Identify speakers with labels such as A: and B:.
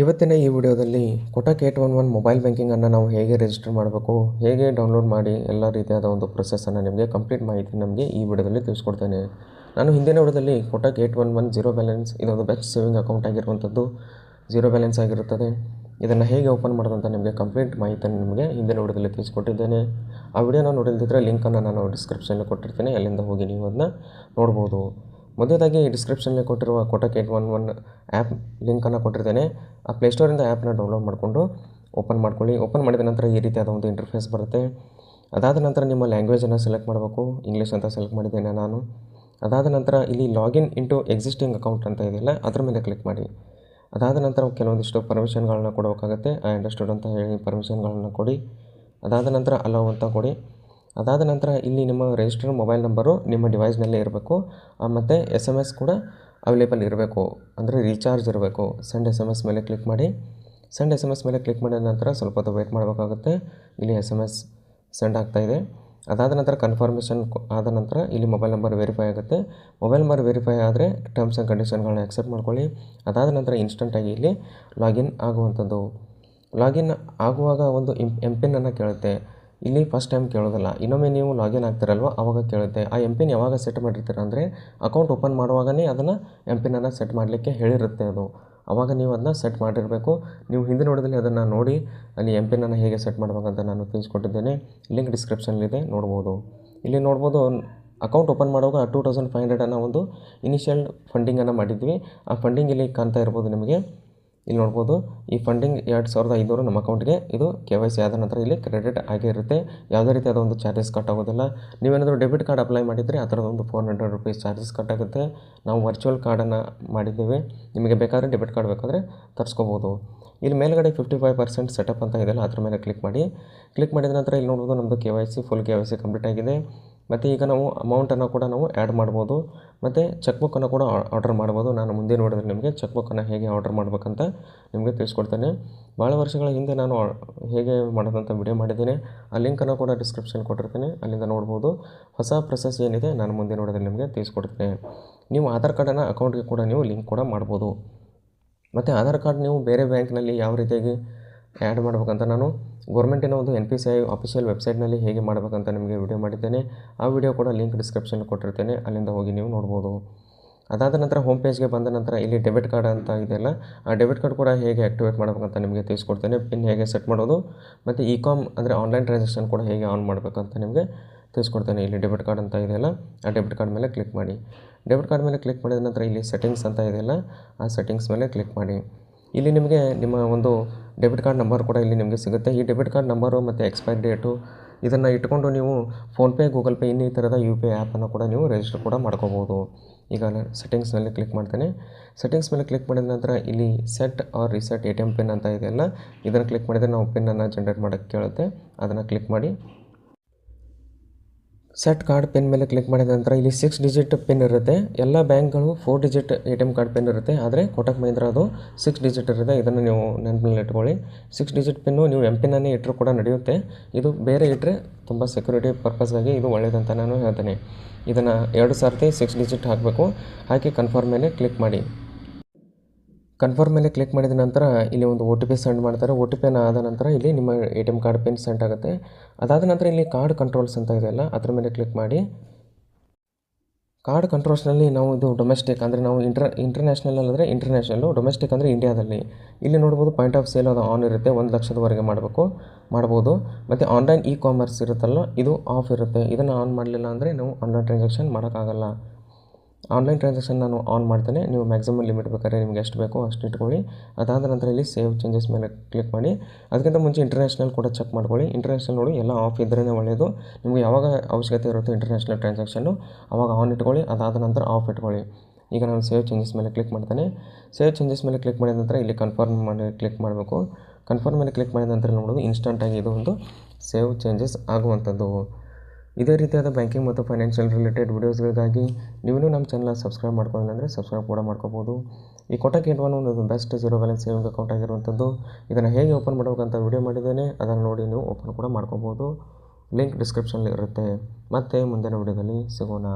A: ಇವತ್ತಿನ ಈ ವಿಡಿಯೋದಲ್ಲಿ ಕೋಟಕ್ 811 ಮೊಬೈಲ್ ಬ್ಯಾಂಕಿಂಗನ್ನು ನಾವು ಹೇಗೆ ರಿಜಿಸ್ಟರ್ ಮಾಡಬೇಕು, ಹೇಗೆ ಡೌನ್ಲೋಡ್ ಮಾಡಿ ಎಲ್ಲ ರೀತಿಯಾದ ಒಂದು ಪ್ರೊಸೆಸನ್ನು ನಿಮಗೆ ಕಂಪ್ಲೀಟ್ ಮಾಹಿತಿ ನಮಗೆ ಈ ವಿಡಿಯೋದಲ್ಲಿ ತಿಳಿಸ್ಕೊಡ್ತೇನೆ. ನಾನು ಹಿಂದಿನ ವಿಡಿಯೋದಲ್ಲಿ ಕೋಟಕ್ 811 ಜೀರೋ ಬ್ಯಾಲೆನ್ಸ್ ಇದೊಂದು ಬೆಸ್ಟ್ ಸೇವಿಂಗ್ ಅಕೌಂಟ್ ಆಗಿರುವಂಥದ್ದು, ಜೀರೋ ಬ್ಯಾಲೆನ್ಸ್ ಆಗಿರುತ್ತದೆ. ಇದನ್ನು ಹೇಗೆ ಓಪನ್ ಮಾಡೋದಂತ ನಿಮಗೆ ಕಂಪ್ಲೀಟ್ ಮಾಹಿತಿಯನ್ನು ನಿಮಗೆ ಹಿಂದಿನ ವಿಡಿಯೋದಲ್ಲಿ ತಿಳಿಸ್ಕೊಟ್ಟಿದ್ದೇನೆ. ಆ ವಿಡಿಯೋನ ನೋಡಿಲ್ದಿದ್ರೆ ಲಿಂಕನ್ನು ನಾನು ಡಿಸ್ಕ್ರಿಪ್ಷನಲ್ಲಿ ಕೊಟ್ಟಿರ್ತೇನೆ, ಅಲ್ಲಿಂದ ಹೋಗಿ ನೀವು ಅದನ್ನ ನೋಡ್ಬೋದು. ಮೊದಲಾಗಿ ಡಿಸ್ಕ್ರಿಪ್ಷನ್ನಲ್ಲಿ ಕೊಟ್ಟಿರುವ ಕೋಟಕ್ 811 ಆ್ಯಪ್ ಲಿಂಕನ್ನು ಕೊಟ್ಟಿರ್ತೇನೆ. ಆ ಪ್ಲೇಸ್ಟೋರಿಂದ ಆ್ಯಪ್ನ ಡೌನ್ಲೋಡ್ ಮಾಡಿಕೊಂಡು ಓಪನ್ ಮಾಡ್ಕೊಳ್ಳಿ. ಓಪನ್ ಮಾಡಿದ ನಂತರ ಈ ರೀತಿಯಾದ ಒಂದು ಇಂಟರ್ಫೇಸ್ ಬರುತ್ತೆ. ಅದಾದ ನಂತರ ನಿಮ್ಮ ಲ್ಯಾಂಗ್ವೇಜನ್ನು ಸೆಲೆಕ್ಟ್ ಮಾಡಬೇಕು. ಇಂಗ್ಲೀಷ್ ಅಂತ ಸೆಲೆಕ್ಟ್ ಮಾಡಿದ್ದೇನೆ ನಾನು. ಅದಾದ ನಂತರ ಇಲ್ಲಿ ಲಾಗಿನ್ ಇಂಟು ಎಕ್ಸಿಸ್ಟಿಂಗ್ ಅಕೌಂಟ್ ಅಂತ ಇದೆಯಲ್ಲ, ಅದ್ರ ಮೇಲೆ ಕ್ಲಿಕ್ ಮಾಡಿ. ಅದಾದ ನಂತರ ಕೆಲವೊಂದಿಷ್ಟು ಪರ್ಮಿಷನ್ಗಳನ್ನ ಕೊಡಬೇಕಾಗುತ್ತೆ. ಐ ಅಂಡರ್ಸ್ಟುಡ್ ಅಂತ ಹೇಳಿ ಪರ್ಮಿಷನ್ಗಳನ್ನ ಕೊಡಿ. ಅದಾದ ನಂತರ ಅಲೌ ಅಂತ ಕೊಡಿ. ಅದಾದ ನಂತರ ಇಲ್ಲಿ ನಿಮ್ಮ ರಿಜಿಸ್ಟರ್ಡ್ ಮೊಬೈಲ್ ನಂಬರು ನಿಮ್ಮ ಡಿವೈಸ್ನಲ್ಲೇ ಇರಬೇಕು, ಮತ್ತು SMS ಕೂಡ ಅವೈಲೇಬಲ್ ಇರಬೇಕು, ಅಂದರೆ ರೀಚಾರ್ಜ್ ಇರಬೇಕು. ಸೆಂಡ್ SMS ಮೇಲೆ ಕ್ಲಿಕ್ ಮಾಡಿ. ಸೆಂಡ್ SMS ಮೇಲೆ ಕ್ಲಿಕ್ ಮಾಡಿದ ನಂತರ ಸ್ವಲ್ಪ ಹೊತ್ತು ವೆಯ್ಟ್ ಮಾಡಬೇಕಾಗುತ್ತೆ. ಇಲ್ಲಿ SMS ಸೆಂಡ್ ಆಗ್ತಾಯಿದೆ. ಅದಾದ ನಂತರ ಕನ್ಫರ್ಮೇಷನ್ ಆದ ನಂತರ ಇಲ್ಲಿ ಮೊಬೈಲ್ ನಂಬರ್ ವೆರಿಫೈ ಆಗುತ್ತೆ. ಮೊಬೈಲ್ ನಂಬರ್ ವೆರಿಫೈ ಆದರೆ ಟರ್ಮ್ಸ್ ಆ್ಯಂಡ್ ಕಂಡೀಷನ್ಗಳನ್ನ ಆಕ್ಸೆಪ್ಟ್ ಮಾಡ್ಕೊಳ್ಳಿ. ಅದಾದ ನಂತರ ಇನ್ಸ್ಟಂಟಾಗಿ ಇಲ್ಲಿ ಲಾಗಿನ್ ಆಗುವಂಥದ್ದು. ಲಾಗಿನ್ ಆಗುವಾಗ ಒಂದು MPIN ಕೇಳುತ್ತೆ. ಇಲ್ಲಿ ಫಸ್ಟ್ ಟೈಮ್ ಕೇಳೋದಿಲ್ಲ, ಇನ್ನೊಮ್ಮೆ ನೀವು ಲಾಗಿನ್ ಆಗ್ತಿರಲ್ವ ಆವಾಗ ಕೇಳುತ್ತೆ. ಆ MPIN ಯಾವಾಗ ಸೆಟ್ ಮಾಡಿರ್ತೀರ ಅಂದರೆ ಅಕೌಂಟ್ ಓಪನ್ ಮಾಡುವಾಗಲೇ ಅದನ್ನು MPIN ಸೆಟ್ ಮಾಡಲಿಕ್ಕೆ ಹೇಳಿರುತ್ತೆ ಅದು. ಆವಾಗ ನೀವು ಅದನ್ನ ಸೆಟ್ ಮಾಡಿರಬೇಕು. ನೀವು ಹಿಂದಿನ ವಿಡಿಯೋದಲ್ಲಿ ಅದನ್ನು ನೋಡಿ ಅಲ್ಲಿ MPIN ಹೇಗೆ ಸೆಟ್ ಮಾಡಬೇಕಂತ ನಾನು ತಿಳಿಸ್ಕೊಟ್ಟಿದ್ದೇನೆ. ಲಿಂಕ್ ಡಿಸ್ಕ್ರಿಪ್ಷನಲ್ಲಿದೆ, ನೋಡ್ಬೋದು. ಇಲ್ಲಿ ನೋಡ್ಬೋದು, ಅಕೌಂಟ್ ಓಪನ್ ಮಾಡುವಾಗ 2500 ಒಂದು ಇನಿಷಿಯಲ್ ಫಂಡಿಂಗನ್ನು ಮಾಡಿದ್ವಿ. ಆ ಫಂಡಿಂಗ್ ಇಲ್ಲಿ ಕಾಣ್ತಾ ಇರ್ಬೋದು ನಿಮಗೆ. ಇಲ್ಲಿ ನೋಡ್ಬೋದು, ಈ ಫಂಡಿಂಗ್ 2500 ನಮ್ಮ ಅಕೌಂಟ್ಗೆ ಇದು KYC ಆದ ನಂತರ ಇಲ್ಲಿ ಕ್ರೆಡಿಟ್ ಆಗೇ ಇರುತ್ತೆ. ಯಾವುದೇ ರೀತಿಯಾದ ಒಂದು ಚಾರ್ಜಸ್ ಕಟ್ ಆಗೋದಿಲ್ಲ. ನೀವೇನಾದರೂ ಡೆಬಿಟ್ ಕಾರ್ಡ್ ಅಪ್ಲೈ ಮಾಡಿದರೆ ಆ ಥರದ ಒಂದು 400 ರೂಪೀಸ್ ಚಾರ್ಜಸ್ ಕಟ್ ಆಗುತ್ತೆ. ನಾವು ವರ್ಚುವಲ್ ಕಾರ್ಡನ್ನು ಮಾಡಿದ್ದೇವೆ. ನಿಮಗೆ ಬೇಕಾದರೆ ಡೆಬಿಟ್ ಕಾರ್ಡ್ ಬೇಕಾದರೆ ತರಿಸ್ಕೋಬೋದು. ಇಲ್ಲಿ ಮೇಲ್ಗಡೆ 55% ಸೆಟಪ್ ಅಂತ ಇದೆಯಲ್ಲ, ಅದ್ರ ಮೇಲೆ ಕ್ಲಿಕ್ ಮಾಡಿ. ಕ್ಲಿಕ್ ಮಾಡಿದ ನಂತರ ಇಲ್ಲಿ ನೋಡ್ಬೋದು ನಮ್ಮದು KYC ಫುಲ್ KYC ಕಂಪ್ಲೀಟ್ ಆಗಿದೆ. ಮತ್ತು ಈಗ ನಾವು ಅಮೌಂಟನ್ನು ಕೂಡ ನಾವು ಆ್ಯಡ್ ಮಾಡ್ಬೋದು, ಮತ್ತು ಚೆಕ್ ಬುಕ್ಕನ್ನು ಕೂಡ ಆರ್ಡರ್ ಮಾಡ್ಬೋದು. ನಾನು ಮುಂದೆ ನೋಡಿದ್ರೆ ನಿಮಗೆ ಚೆಕ್ ಬುಕ್ಕನ್ನು ಹೇಗೆ ಆರ್ಡರ್ ಮಾಡಬೇಕಂತ ನಿಮಗೆ ತಿಳಿಸ್ಕೊಡ್ತೇನೆ. ಭಾಳ ವರ್ಷಗಳ ಹಿಂದೆ ನಾನು ಹೇಗೆ ಮಾಡೋದಂತ ವಿಡಿಯೋ ಮಾಡಿದ್ದೇನೆ. ಆ ಲಿಂಕನ್ನು ಕೂಡ ಡಿಸ್ಕ್ರಿಪ್ಷನ್ ಕೊಟ್ಟಿರ್ತೇನೆ, ಅಲ್ಲಿಂದ ನೋಡ್ಬೋದು. ಹೊಸ ಪ್ರೊಸೆಸ್ ಏನಿದೆ ನಾನು ಮುಂದೆ ನೋಡಿದ್ರೆ ನಿಮಗೆ ತಿಳಿಸ್ಕೊಡ್ತೇನೆ. ನೀವು ಆಧಾರ್ ಕಾರ್ಡನ್ನು ಅಕೌಂಟ್ಗೆ ಕೂಡ ನೀವು ಲಿಂಕ್ ಕೂಡ ಮಾಡ್ಬೋದು. ಮತ್ತು ಆಧಾರ್ ಕಾರ್ಡ್ ನೀವು ಬೇರೆ ಬ್ಯಾಂಕ್ನಲ್ಲಿ ಯಾವ ರೀತಿಯಾಗಿ ಆ್ಯಡ್ ಮಾಡ್ಬೇಕಂತ ನಾನು ಗೌರ್ಮೆಂಟಿನ ಒಂದು NPCI ಆಫಿಷಿಯಲ್ ವೆಬ್ಸೈಟ್ನಲ್ಲಿ ಹೇಗೆ ಮಾಡಬೇಕಂತ ನಿಮಗೆ ವಿಡಿಯೋ ಮಾಡಿದ್ದೇನೆ. ಆ ವಿಡಿಯೋ ಕೂಡ ಲಿಂಕ್ ಡಿಸ್ಕ್ರಿಪ್ಷನ್ ಕೊಟ್ಟಿರ್ತೇನೆ, ಅಲ್ಲಿಂದ ಹೋಗಿ ನೀವು ನೋಡ್ಬೋದು. ಅದಾದ ನಂತರ ಹೋಮ್ ಪೇಜ್ಗೆ ಬಂದ ನಂತರ ಇಲ್ಲಿ ಡೆಬಿಟ್ ಕಾರ್ಡ್ ಅಂತ ಇದೆಯಲ್ಲ, ಆ ಡೆಬಿಟ್ ಕಾರ್ಡ್ ಕೂಡ ಹೇಗೆ ಆ್ಯಕ್ಟಿವೇಟ್ ಮಾಡಬೇಕಂತ ನಿಮಗೆ ತಿಳಿಸ್ಕೊಡ್ತೇನೆ. ಪಿನ್ ಹೇಗೆ ಸೆಟ್ ಮಾಡೋದು, ಮತ್ತು ಇ-ಕಾಮ್ ಅಂದರೆ ಆನ್ಲೈನ್ ಟ್ರಾನ್ಸಾಕ್ಷನ್ ಕೂಡ ಹೇಗೆ ಆನ್ ಮಾಡಬೇಕಂತ ನಿಮಗೆ ತಿಳಿಸ್ಕೊಡ್ತೇನೆ. ಇಲ್ಲಿ ಡೆಬಿಟ್ ಕಾರ್ಡ್ ಅಂತ ಇದೆಯಲ್ಲ, ಆ ಡೆಬಿಟ್ ಕಾರ್ಡ್ ಮೇಲೆ ಕ್ಲಿಕ್ ಮಾಡಿ. ಡೆಬಿಟ್ ಕಾರ್ಡ್ ಮೇಲೆ ಕ್ಲಿಕ್ ಮಾಡಿದ ನಂತರ ಇಲ್ಲಿ ಸೆಟ್ಟಿಂಗ್ಸ್ ಅಂತ ಇದೆಯಲ್ಲ, ಆ ಸೆಟ್ಟಿಂಗ್ಸ್ ಮೇಲೆ ಕ್ಲಿಕ್ ಮಾಡಿ. ಇಲ್ಲಿ ನಿಮಗೆ ನಿಮ್ಮ ಒಂದು ಡೆಬಿಟ್ ಕಾರ್ಡ್ ನಂಬರ್ ಕೂಡ ಇಲ್ಲಿ ನಿಮಗೆ ಸಿಗುತ್ತೆ. ಈ ಡೆಬಿಟ್ ಕಾರ್ಡ್ ನಂಬರು ಮತ್ತು ಎಕ್ಸ್ಪೈರಿ ಡೇಟು ಇದನ್ನು ಇಟ್ಕೊಂಡು ನೀವು ಫೋನ್ಪೇ, ಗೂಗಲ್ ಪೇ ಈ ಥರದ UPI ಆ್ಯಪನ್ನು ಕೂಡ ನೀವು ರಿಜಿಸ್ಟರ್ ಕೂಡ ಮಾಡ್ಕೋಬೋದು. ಈಗ ಸೆಟ್ಟಿಂಗ್ಸ್ನಲ್ಲಿ ಕ್ಲಿಕ್ ಮಾಡ್ತೇನೆ. ಸೆಟ್ಟಿಂಗ್ಸ್ ಮೇಲೆ ಕ್ಲಿಕ್ ಮಾಡಿದ ನಂತರ ಇಲ್ಲಿ set or reset ATM pin ಅಂತ ಇದೆಯಲ್ಲ, ಇದನ್ನು ಕ್ಲಿಕ್ ಮಾಡಿದರೆ ನಾವು ಪಿನ್ನನ್ನು ಜನ್ರೇಟ್ ಮಾಡೋಕ್ಕೆ ಕೇಳುತ್ತೆ. ಅದನ್ನು ಕ್ಲಿಕ್ ಮಾಡಿ. ಸೆಟ್ ಕಾರ್ಡ್ ಪಿನ್ ಮೇಲೆ ಕ್ಲಿಕ್ ಮಾಡಿದ ನಂತರ ಇಲ್ಲಿ 6 ಡಿಜಿಟ್ ಪಿನ್ ಇರುತ್ತೆ. ಎಲ್ಲ ಬ್ಯಾಂಕ್ಗಳು 4 ಡಿಜಿಟ್ ATM ಕಾರ್ಡ್ ಪಿನ್ ಇರುತ್ತೆ, ಆದರೆ ಕೋಟಕ್ ಮಹೀಂದ್ರ ಅದು 6 ಡಿಜಿಟ್ ಇರುತ್ತೆ. ಇದನ್ನು ನೀವು ನೆನಪಿನಲ್ಲಿ ಇಟ್ಕೊಳ್ಳಿ. 6 ಡಿಜಿಟ್ ಪಿನ್ನು ನೀವು MPIN ಇಟ್ಟರೂ ಕೂಡ ನಡೆಯುತ್ತೆ. ಇದು ಬೇರೆ ಇಟ್ಟರೆ ತುಂಬ ಸೆಕ್ಯೂರಿಟಿ ಪರ್ಪಸ್ಗಾಗಿ ಇದು ಒಳ್ಳೆಯದಂತ ನಾನು ಹೇಳ್ತೇನೆ. ಇದನ್ನು 2 ಸರ್ತಿ 6 ಡಿಜಿಟ್ ಹಾಕಬೇಕು. ಹಾಕಿ ಕನ್ಫರ್ಮ್ ಮೇಲೆ ಕ್ಲಿಕ್ ಮಾಡಿ. ಕನ್ಫರ್ಮ್ ಮೇಲೆ ಕ್ಲಿಕ್ ಮಾಡಿದ ನಂತರ ಇಲ್ಲಿ ಒಂದು OTP ಸೆಂಡ್ ಮಾಡ್ತಾರೆ. OTP ಆದ ನಂತರ ಇಲ್ಲಿ ನಿಮ್ಮ ATM ಕಾರ್ಡ್ ಪಿನ್ ಸೆಂಡ್ ಆಗುತ್ತೆ. ಅದಾದ ನಂತರ ಇಲ್ಲಿ ಕಾರ್ಡ್ ಕಂಟ್ರೋಲ್ಸ್ ಅಂತ ಇದೆಯಲ್ಲ, ಅದ್ರ ಮೇಲೆ ಕ್ಲಿಕ್ ಮಾಡಿ. ಕಾರ್ಡ್ ಕಂಟ್ರೋಲ್ಸ್ನಲ್ಲಿ ನಾವು ಇದು ಡೊಮೆಸ್ಟಿಕ್ ಅಂದರೆ ನಾವು ಇಂಟರ್ನ್ಯಾಷನಲ್ ಅಂದರೆ ಇಂಟರ್ನ್ಯಾಷನಲ್ಲು, ಡೊಮೆಸ್ಟಿಕ್ ಅಂದರೆ ಇಂಡಿಯಾದಲ್ಲಿ. ಇಲ್ಲಿ ನೋಡ್ಬೋದು ಪಾಯಿಂಟ್ ಆಫ್ ಸೇಲ್ ಅದು ಆನ್ ಇರುತ್ತೆ, 1 ಲಕ್ಷದವರೆಗೆ ಮಾಡ್ಬೋದು. ಮತ್ತು ಆನ್ಲೈನ್ ಇ-ಕಾಮರ್ಸ್ ಇರುತ್ತಲ್ಲ, ಇದು ಆಫ್ ಇರುತ್ತೆ. ಇದನ್ನು ಆನ್ ಮಾಡಲಿಲ್ಲ ಅಂದರೆ ನಾವು ಆನ್ಲೈನ್ ಟ್ರಾನ್ಸಾಕ್ಷನ್ ಮಾಡೋಕ್ಕಾಗಲ್ಲ. ಆನ್ಲೈನ್ ಟ್ರಾನ್ಸಾಕ್ಷನ್ ನಾನು ಆನ್ ಮಾಡ್ತೇನೆ. ನೀವು ಮ್ಯಾಕ್ಸಿಮಮ್ ಲಿಮಿಟ್ ಬೇಕಾದ್ರೆ ನಿಮ್ಗೆ ಎಷ್ಟು ಬೇಕೋ ಅಷ್ಟು ಇಟ್ಕೊಳ್ಳಿ. ಅದಾದ ನಂತರ ಇಲ್ಲಿ ಸೇವ್ ಚೇಂಜಸ್ ಮೇಲೆ ಕ್ಲಿಕ್ ಮಾಡಿ. ಅದಕ್ಕಿಂತ ಮುಂಚೆ ಇಂಟರ್ನ್ಯಾಷನಲ್ ಕೂಡ ಚೆಕ್ ಮಾಡ್ಕೊಳ್ಳಿ. ಇಂಟರ್ನ್ಯಾಷನಲ್ ನೋಡಿ ಎಲ್ಲ ಆಫ್ ಇದ್ರೇ ಒಳ್ಳೆಯದು. ನಿಮಗೆ ಯಾವಾಗ ಅವಶ್ಯಕತೆ ಇರುತ್ತೆ ಇಂಟರ್ನ್ಯಾಷನಲ್ ಟ್ರಾನ್ಸಾಕ್ಷನ್ನು ಆವಾಗ ಆನ್ ಇಟ್ಕೊಳ್ಳಿ, ಅದಾದ ನಂತರ ಆಫ್ ಇಟ್ಕೊಳ್ಳಿ. ಈಗ ನಾನು ಸೇವ್ ಚೇಂಜಸ್ ಮೇಲೆ ಕ್ಲಿಕ್ ಮಾಡ್ತೇನೆ. ಸೇವ್ ಚೇಂಜಸ್ ಮೇಲೆ ಕ್ಲಿಕ್ ಮಾಡಿದ ನಂತರ ಇಲ್ಲಿ ಕನ್ಫರ್ಮ್ ಮಾಡಿ ಕ್ಲಿಕ್ ಮಾಡಬೇಕು. ಕನ್ಫರ್ಮ್ ಮೇಲೆ ಕ್ಲಿಕ್ ಮಾಡಿದ ನಂತರ ನೋಡೋದು ಇನ್ಸ್ಟಂಟಾಗಿ ಇದು ಒಂದು ಸೇವ್ ಚೇಂಜಸ್ ಆಗುವಂಥದ್ದು. ಇದೇ ರೀತಿಯಾದ ಬ್ಯಾಂಕಿಂಗ್ ಮತ್ತು ಫೈನಾನ್ಷಿಯಲ್ ರಿಲೇಟೆಡ್ ವೀಡಿಯೋಸ್ಗಳಿಗಾಗಿ ನೀವು ನಮ್ಮ ಚಾನಲ್ ಸಬ್ಸ್ಕ್ರೈಬ್ ಮಾಡ್ಕೊಂಡಿಲ್ಲ ಅಂದರೆ ಸಬ್ಸ್ಕ್ರೈಬ್ ಕೂಡ ಮಾಡ್ಕೋಬೋದು. ಈ ಕೋಟಕ್ 811 ಒಂದು best zero balance saving account ಆಗಿರುವಂಥದ್ದು. ಇದನ್ನು ಹೇಗೆ ಓಪನ್ ಮಾಡಬೇಕಂತ ವಿಡಿಯೋ ಮಾಡಿದ್ದೇನೆ, ಅದನ್ನು ನೋಡಿ ನೀವು ಓಪನ್ ಕೂಡ ಮಾಡ್ಕೋಬೋದು. ಲಿಂಕ್ ಡಿಸ್ಕ್ರಿಪ್ಷನಲ್ಲಿ ಇರುತ್ತೆ. ಮತ್ತೆ ಮುಂದಿನ ವಿಡಿಯೋದಲ್ಲಿ ಸಿಗೋಣ.